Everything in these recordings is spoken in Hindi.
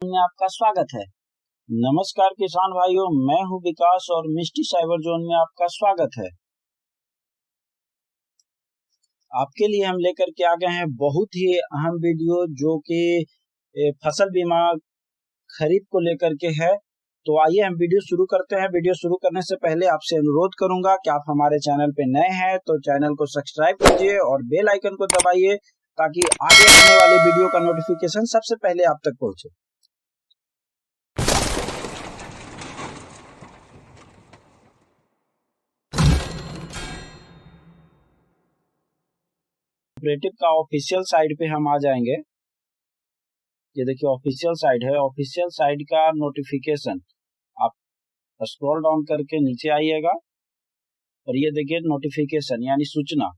जोन में आपका स्वागत है। नमस्कार किसान भाइयों, मैं हूं विकास और मिस्टी साइबर जोन में आपका स्वागत है। आपके लिए हम लेकर के आ गए हैं बहुत ही अहम वीडियो जो कि फसल बीमा खरीद को लेकर के है। तो आइए हम वीडियो शुरू करते हैं। वीडियो शुरू करने से पहले आपसे अनुरोध करूंगा कि आप हमारे चैनल पे नए हैं तो चैनल को सब्सक्राइब कीजिए और बेल आइकन को दबाइए ताकि आगे आने वाले वीडियो का नोटिफिकेशन सबसे पहले आप तक पहुंचे। कोऑपरेटिव का ऑफिशियल साइट पे हम आ जाएंगे। ये देखिए ऑफिशियल साइट है। ऑफिशियल साइट का नोटिफिकेशन आप स्क्रॉल डाउन करके नीचे आइएगा और ये देखिए नोटिफिकेशन यानी सूचना।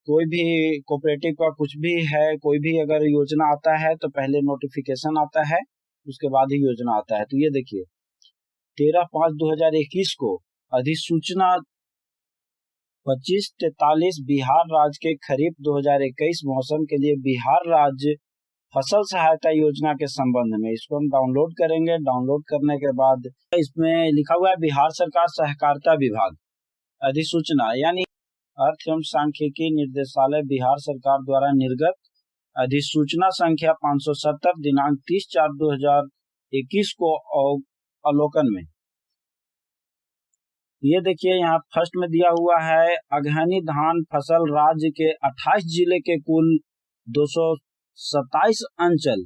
कोई भी कोऑपरेटिव का कुछ भी है, कोई भी अगर योजना आता है तो पहले नोटिफिकेशन आता है, उसके बाद ही योजना आता है। तो ये देखिए 13/5/2021 को अधिसूचना 2543 बिहार राज्य के खरीफ 2021 मौसम के लिए बिहार राज्य फसल सहायता योजना के संबंध में। इसको हम डाउनलोड करेंगे। डाउनलोड करने के बाद इसमें लिखा हुआ है बिहार सरकार सहकारिता विभाग अधिसूचना यानी अर्थ एवं सांख्यिकी निर्देशालय बिहार सरकार द्वारा निर्गत अधिसूचना संख्या 570 दिनांक 30/4/2021 को अवलोकन में। ये देखिए यहाँ फर्स्ट में दिया हुआ है अगहनी धान फसल राज्य के 28 जिले के कुल 227 अंचल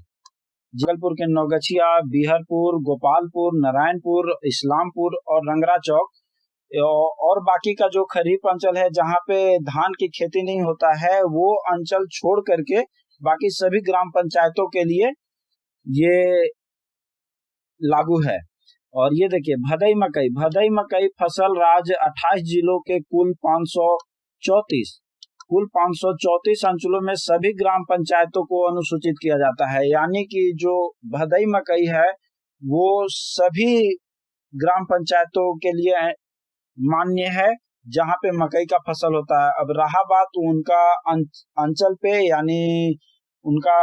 जबलपुर के नौगछिया, बिहरपुर, गोपालपुर, नारायणपुर, इस्लामपुर और रंगरा चौक और बाकी का जो खरीफ अंचल है जहाँ पे धान की खेती नहीं होता है वो अंचल छोड़ करके बाकी सभी ग्राम पंचायतों के लिए ये लागू है। और ये देखिए भदई मकई फसल राज्य 28 जिलों के कुल 534 अंचलों में सभी ग्राम पंचायतों को अनुसूचित किया जाता है। यानी कि जो भदई मकई है वो सभी ग्राम पंचायतों के लिए मान्य है जहाँ पे मकई का फसल होता है। अब रहा बात उनका अंचल पे, यानी उनका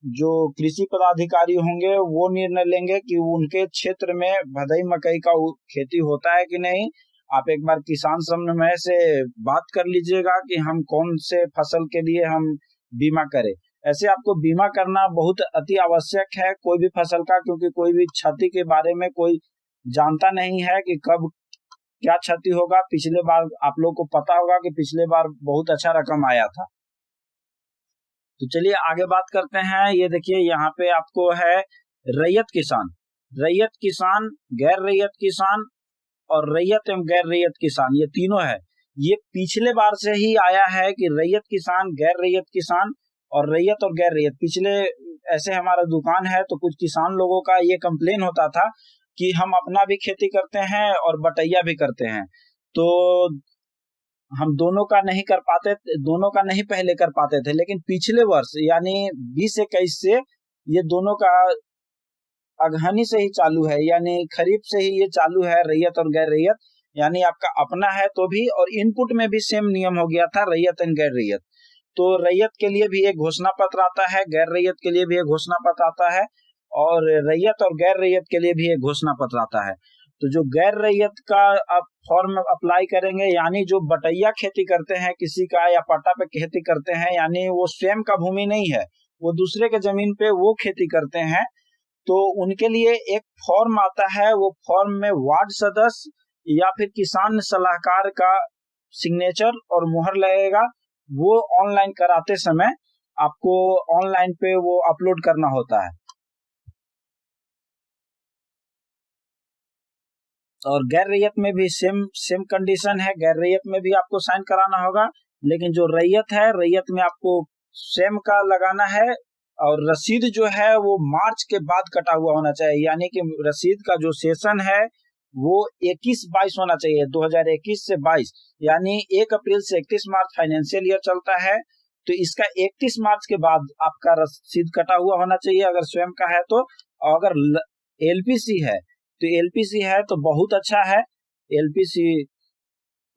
जो कृषि पदाधिकारी होंगे वो निर्णय लेंगे कि उनके क्षेत्र में भदई मकई का खेती होता है कि नहीं। आप एक बार किसान समन्वय से बात कर लीजिएगा कि हम कौन से फसल के लिए हम बीमा करें। ऐसे आपको बीमा करना बहुत अति आवश्यक है कोई भी फसल का, क्योंकि कोई भी क्षति के बारे में कोई जानता नहीं है कि कब क्या क्षति होगा। पिछले बार आप लोग को पता होगा कि पिछले बार बहुत अच्छा रकम आया था। तो चलिए आगे बात करते हैं। ये देखिए यहाँ पे आपको है रैयत किसान, गैर रैयत किसान और रैयत एवं गैर रैयत किसान, ये तीनों है। ये पिछले बार से ही आया है कि रैयत किसान, गैर रैयत किसान और रैयत और गैर रैयत। पिछले ऐसे हमारा दुकान है तो कुछ किसान लोगों का ये कंप्लेन होता था कि हम अपना भी खेती करते हैं और बटैया भी करते हैं, तो हम दोनों का नहीं पहले कर पाते थे। लेकिन पिछले वर्ष यानी 2021 से ये दोनों का अगहनी से ही चालू है, यानी खरीफ से ही ये चालू है, रैयत और गैर रैयत। यानी आपका अपना है तो भी, और इनपुट में भी सेम नियम हो गया था रैयत एंड गैर रैयत। तो रैयत के लिए भी एक घोषणा पत्र आता है, गैर रैयत के लिए भी एक घोषणा पत्र आता है और रैयत और गैर रैयत के लिए भी एक घोषणा पत्र आता है। तो जो गैर रैयत का आप फॉर्म अप्लाई करेंगे, यानी जो बटैया खेती करते हैं किसी का या पट्टा पे खेती करते हैं, यानी वो स्वयं का भूमि नहीं है, वो दूसरे के जमीन पे वो खेती करते हैं, तो उनके लिए एक फॉर्म आता है। वो फॉर्म में वार्ड सदस्य या फिर किसान सलाहकार का सिग्नेचर और मुहर लगेगा। वो ऑनलाइन कराते समय आपको ऑनलाइन पे वो अपलोड करना होता है। और गैर रैयत में भी सेम कंडीशन है। गैर रैयत में भी आपको साइन कराना होगा, लेकिन जो रैयत है, रैयत में आपको सेम का लगाना है। और रसीद जो है वो मार्च के बाद कटा हुआ होना चाहिए, यानी कि रसीद का जो सेशन है वो 21-22 होना चाहिए, 2021 से 22, यानी 1 अप्रैल से 31 मार्च फाइनेंशियल ईयर चलता है। तो इसका 31 मार्च के बाद आपका रसीद कटा हुआ होना चाहिए अगर स्वयं का है तो। अगर एलपीसी है तो एलपीसी है तो बहुत अच्छा है एलपीसी।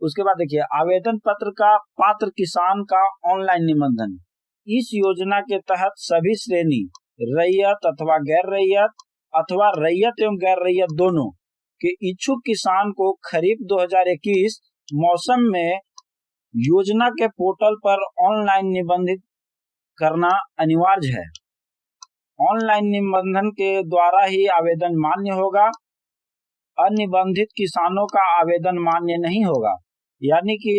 उसके बाद देखिए आवेदन पत्र का पात्र किसान का ऑनलाइन निबंधन। इस योजना के तहत सभी श्रेणी रैयत अथवा गैर रैयत अथवा रैयत एवं गैर रैयत दोनों के इच्छुक किसान को खरीफ 2021 मौसम में योजना के पोर्टल पर ऑनलाइन निबंधित करना अनिवार्य है। ऑनलाइन निबंधन के द्वारा ही आवेदन मान्य होगा। अनिबंधित किसानों का आवेदन मान्य नहीं होगा। यानी कि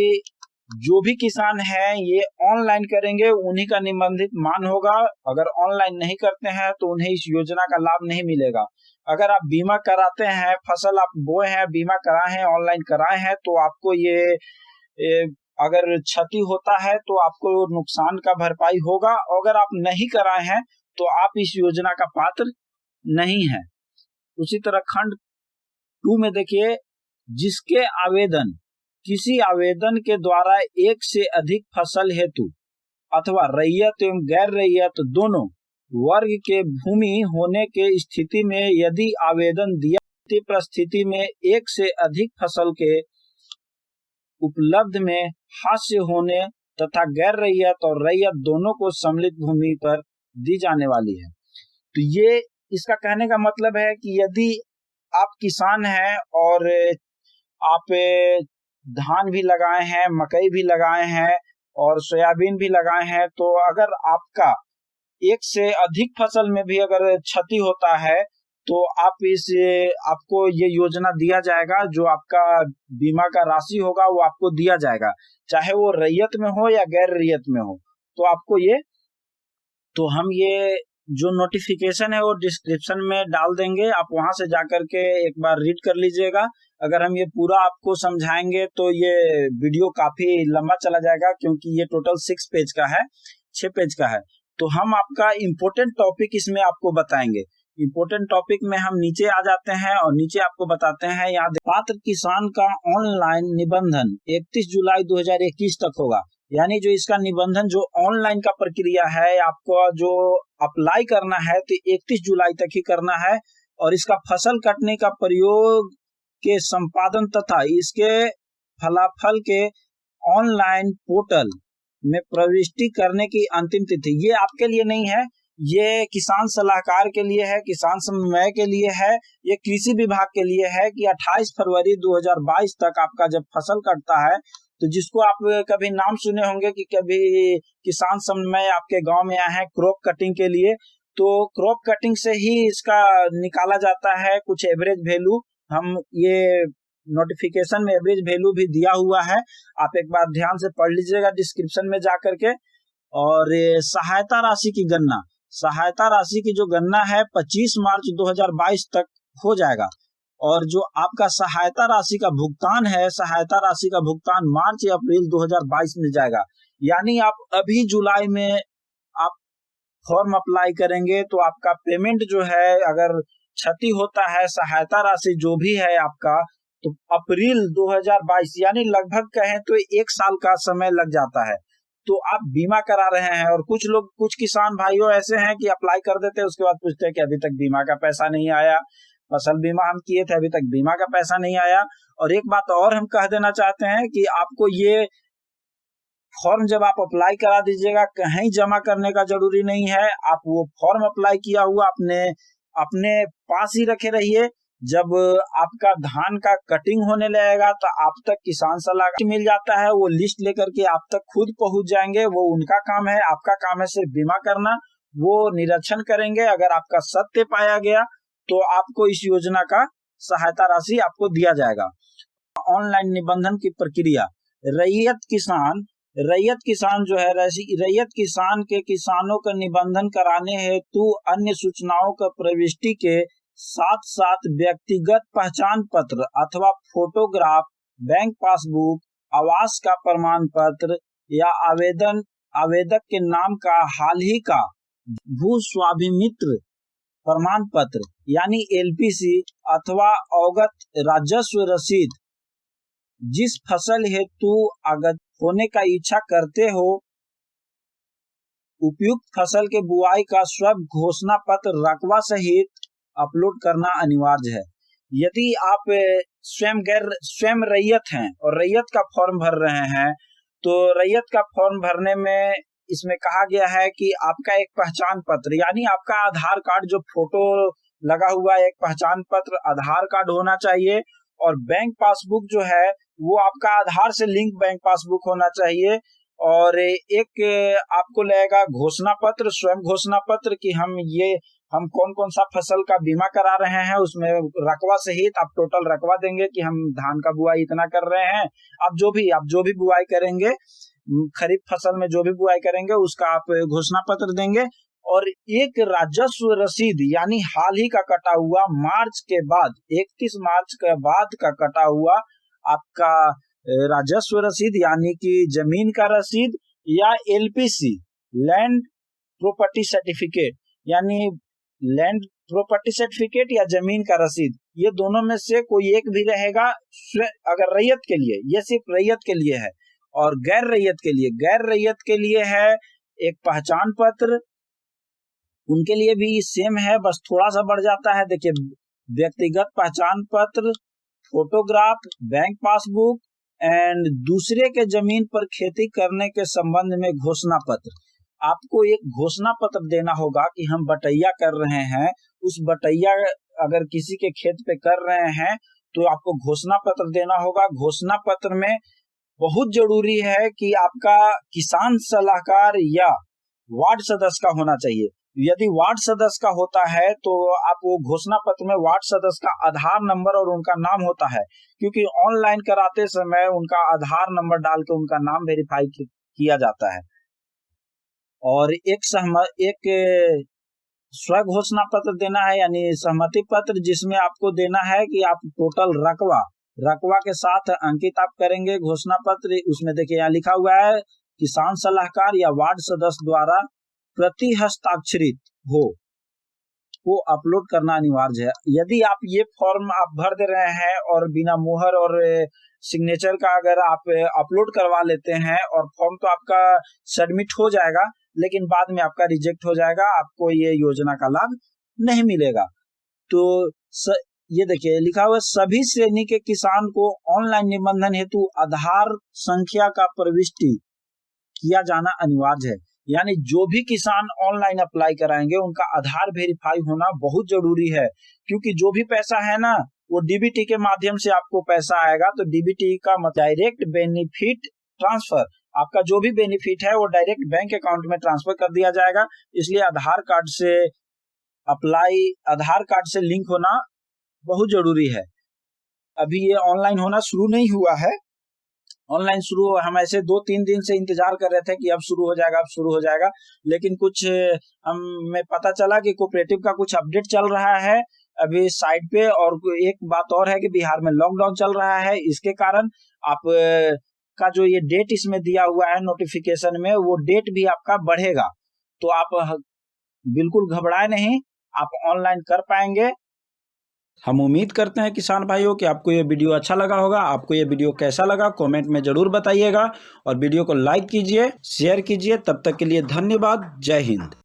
जो भी किसान है ये ऑनलाइन करेंगे उन्हीं का निबंधित मान्य होगा। अगर ऑनलाइन नहीं करते हैं तो उन्हें इस योजना का लाभ नहीं मिलेगा। अगर आप बीमा कराते हैं, फसल आप बोए हैं, बीमा कराए हैं, ऑनलाइन कराए हैं, तो आपको ये अगर क्षति होता है तो आपको नुकसान का भरपाई होगा। अगर आप नहीं कराए हैं तो आप इस योजना का पात्र नहीं है। उसी तरह खंड 2 में देखिए, जिसके आवेदन किसी आवेदन के द्वारा एक से अधिक फसल हेतु अथवा रैयत एवं गैर रैयत दोनों वर्ग के भूमि होने के स्थिति में यदि आवेदन दिया परिस्थिति में एक से अधिक फसल के उपलब्ध में हास्य होने तथा गैर रैयत और रैयत दोनों को सम्मिलित भूमि पर दी जाने वाली है। तो ये इसका कहने का मतलब है कि यदि आप किसान हैं और आप धान भी लगाए हैं, मकई भी लगाए हैं और सोयाबीन भी लगाए हैं, तो अगर आपका एक से अधिक फसल में भी अगर क्षति होता है तो आपको ये योजना दिया जाएगा। जो आपका बीमा का राशि होगा वो आपको दिया जाएगा, चाहे वो रैयत में हो या गैर रैयत में हो। तो आपको तो हम ये जो नोटिफिकेशन है वो डिस्क्रिप्शन में डाल देंगे, आप वहां से जाकर के एक बार रीड कर लीजिएगा। अगर हम ये पूरा आपको समझाएंगे तो ये वीडियो काफी लंबा चला जाएगा, क्योंकि ये टोटल 6 पेज का है, 6 पेज का है। तो हम आपका इम्पोर्टेंट टॉपिक इसमें आपको बताएंगे। इम्पोर्टेंट टॉपिक में हम नीचे आ जाते हैं और नीचे आपको बताते हैं, यहाँ पात्र किसान का ऑनलाइन निबंधन 31 जुलाई 2021 तक होगा। यानी जो इसका निबंधन जो ऑनलाइन का प्रक्रिया है, आपको जो अप्लाई करना है तो 31 जुलाई तक ही करना है। और इसका फसल कटने का प्रयोग के संपादन तथा इसके फलाफल के ऑनलाइन पोर्टल में प्रविष्टि करने की अंतिम तिथि ये आपके लिए नहीं है, ये किसान सलाहकार के लिए है, किसान समन्वय के लिए है, ये कृषि विभाग के लिए है कि 28 फरवरी 2022 तक आपका जब फसल कटता है, तो जिसको आप कभी नाम सुने होंगे कि कभी किसान समन्वय आपके गांव में आए हैं क्रॉप कटिंग के लिए, तो क्रॉप कटिंग से ही इसका निकाला जाता है कुछ एवरेज वैल्यू। हम ये नोटिफिकेशन में एवरेज वैल्यू भी दिया हुआ है, आप एक बार ध्यान से पढ़ लीजिएगा डिस्क्रिप्शन में जाकर के। और सहायता राशि की गणना, सहायता राशि की जो गणना है 25 मार्च 2022 तक हो जाएगा। और जो आपका सहायता राशि का भुगतान है, सहायता राशि का भुगतान मार्च या अप्रैल 2022 में जाएगा। यानी आप अभी जुलाई में आप फॉर्म अप्लाई करेंगे तो आपका पेमेंट जो है, अगर क्षति होता है सहायता राशि जो भी है आपका, तो अप्रैल 2022 यानी लगभग कहें तो 1 साल का समय लग जाता है। तो आप बीमा करा रहे हैं और कुछ किसान भाइयों ऐसे हैं कि अप्लाई कर देते हैं, उसके बाद पूछते हैं कि अभी तक बीमा का पैसा नहीं आया, फसल बीमा हम किए थे अभी तक बीमा का पैसा नहीं आया। और एक बात और हम कह देना चाहते हैं कि आपको ये फॉर्म जब आप अप्लाई करा दीजिएगा, कहीं जमा करने का जरूरी नहीं है। आप वो फॉर्म अप्लाई किया हुआ अपने पास ही रखे रहिए। जब आपका धान का कटिंग होने लगेगा तो आप तक किसान सलाह मिल जाता है, वो लिस्ट लेकर के आप तक खुद पहुंच जाएंगे। वो उनका काम है, आपका काम है सिर्फ बीमा करना। वो निरीक्षण करेंगे, अगर आपका सत्य पाया गया तो आपको इस योजना का सहायता राशि आपको दिया जाएगा। ऑनलाइन निबंधन की प्रक्रिया, रैयत किसान जो है, रैयत किसान के किसानों का निबंधन कराने हेतु अन्य सूचनाओं का प्रविष्टि के साथ साथ व्यक्तिगत पहचान पत्र अथवा फोटोग्राफ, बैंक पासबुक, आवास का प्रमाण पत्र या आवेदक के नाम का हाल ही का भू स्वामित्व प्रमाण पत्र यानी एलपीसी अथवा अवगत राजस्व रसीद, जिस फसल हेतु आगत होने का इच्छा करते हो, उपयुक्त फसल के बुआई का स्व घोषणा पत्र रकबा सहित अपलोड करना अनिवार्य है। यदि आप स्वयं रैयत हैं और रैयत का फॉर्म भर रहे हैं, तो रैयत का फॉर्म भरने में इसमें कहा गया है कि आपका एक पहचान पत्र यानी आपका आधार कार्ड जो फोटो लगा हुआ एक पहचान पत्र, आधार कार्ड होना चाहिए, और बैंक पासबुक जो है वो आपका आधार से लिंक बैंक पासबुक होना चाहिए। और एक आपको लगेगा घोषणा पत्र, स्वयं घोषणा पत्र कि हम कौन कौन सा फसल का बीमा करा रहे हैं, उसमें रकबा सहित आप टोटल रकबा देंगे कि हम धान का बुआई इतना कर रहे हैं। आप जो भी बुआई करेंगे, खरीफ फसल में जो भी बुआई करेंगे उसका आप घोषणा पत्र देंगे। और एक राजस्व रसीद, यानी हाल ही का कटा हुआ मार्च के बाद 31 मार्च के बाद का कटा हुआ आपका राजस्व रसीद, यानी कि जमीन का रसीद, या एलपीसी लैंड प्रॉपर्टी सर्टिफिकेट, यानी लैंड प्रॉपर्टी सर्टिफिकेट या जमीन का रसीद, ये दोनों में से कोई एक भी रहेगा। अगर रैयत के लिए, ये सिर्फ रैयत के लिए है। और गैर रैयत के लिए है एक पहचान पत्र, उनके लिए भी सेम है, बस थोड़ा सा बढ़ जाता है। देखिए, व्यक्तिगत पहचान पत्र, फोटोग्राफ, बैंक पासबुक एंड दूसरे के जमीन पर खेती करने के संबंध में घोषणा पत्र। आपको एक घोषणा पत्र देना होगा कि हम बटैया कर रहे हैं, उस बटैया अगर किसी के खेत पे कर रहे हैं तो आपको घोषणा पत्र देना होगा। घोषणा पत्र में बहुत जरूरी है कि आपका किसान सलाहकार या वार्ड सदस्य का होना चाहिए। यदि वार्ड सदस्य का होता है तो आप वो घोषणा पत्र में वार्ड सदस्य का आधार नंबर और उनका नाम होता है, क्योंकि ऑनलाइन कराते समय उनका आधार नंबर डाल के उनका नाम वेरीफाई किया जाता है। और एक स्व घोषणा पत्र देना है, यानी सहमति पत्र, जिसमें आपको देना है कि आप टोटल रकबा के साथ अंकित आप करेंगे घोषणा पत्र। उसमें देखिए यहाँ लिखा हुआ है किसान सलाहकार या वार्ड सदस्य द्वारा प्रति हस्ताक्षरित हो, वो अपलोड करना अनिवार्य है। यदि आप ये फॉर्म आप भर दे रहे हैं और बिना मोहर और सिग्नेचर का अगर आप अपलोड करवा लेते हैं, और फॉर्म तो आपका सबमिट हो जाएगा लेकिन बाद में आपका रिजेक्ट हो जाएगा, आपको ये योजना का लाभ नहीं मिलेगा। तो ये देखिए लिखा हुआ सभी श्रेणी के किसान को ऑनलाइन निबंधन हेतु आधार संख्या का प्रविष्टि किया जाना अनिवार्य है। यानी जो भी किसान ऑनलाइन अप्लाई कराएंगे उनका आधार वेरीफाई होना बहुत जरूरी है, क्योंकि जो भी पैसा है ना वो डीबीटी के माध्यम से आपको पैसा आएगा। तो डीबीटी का डायरेक्ट बेनिफिट ट्रांसफर, आपका जो भी बेनिफिट है वो डायरेक्ट बैंक अकाउंट में ट्रांसफर कर दिया जाएगा। इसलिए आधार कार्ड से लिंक होना बहुत जरूरी है। अभी ये ऑनलाइन होना शुरू नहीं हुआ है, ऑनलाइन शुरू हम ऐसे 2-3 दिन से इंतजार कर रहे थे कि अब शुरू हो जाएगा, लेकिन कुछ हमें पता चला कि कोऑपरेटिव का कुछ अपडेट चल रहा है अभी साइट पे। और एक बात और है कि बिहार में लॉकडाउन चल रहा है, इसके कारण आप का जो ये डेट इसमें दिया हुआ है नोटिफिकेशन में, वो डेट भी आपका बढ़ेगा। तो आप बिल्कुल घबराए नहीं, आप ऑनलाइन कर पाएंगे। हम उम्मीद करते हैं किसान भाइयों कि आपको ये वीडियो अच्छा लगा होगा। आपको ये वीडियो कैसा लगा कमेंट में जरूर बताइएगा, और वीडियो को लाइक कीजिए, शेयर कीजिए। तब तक के लिए धन्यवाद। जय हिंद।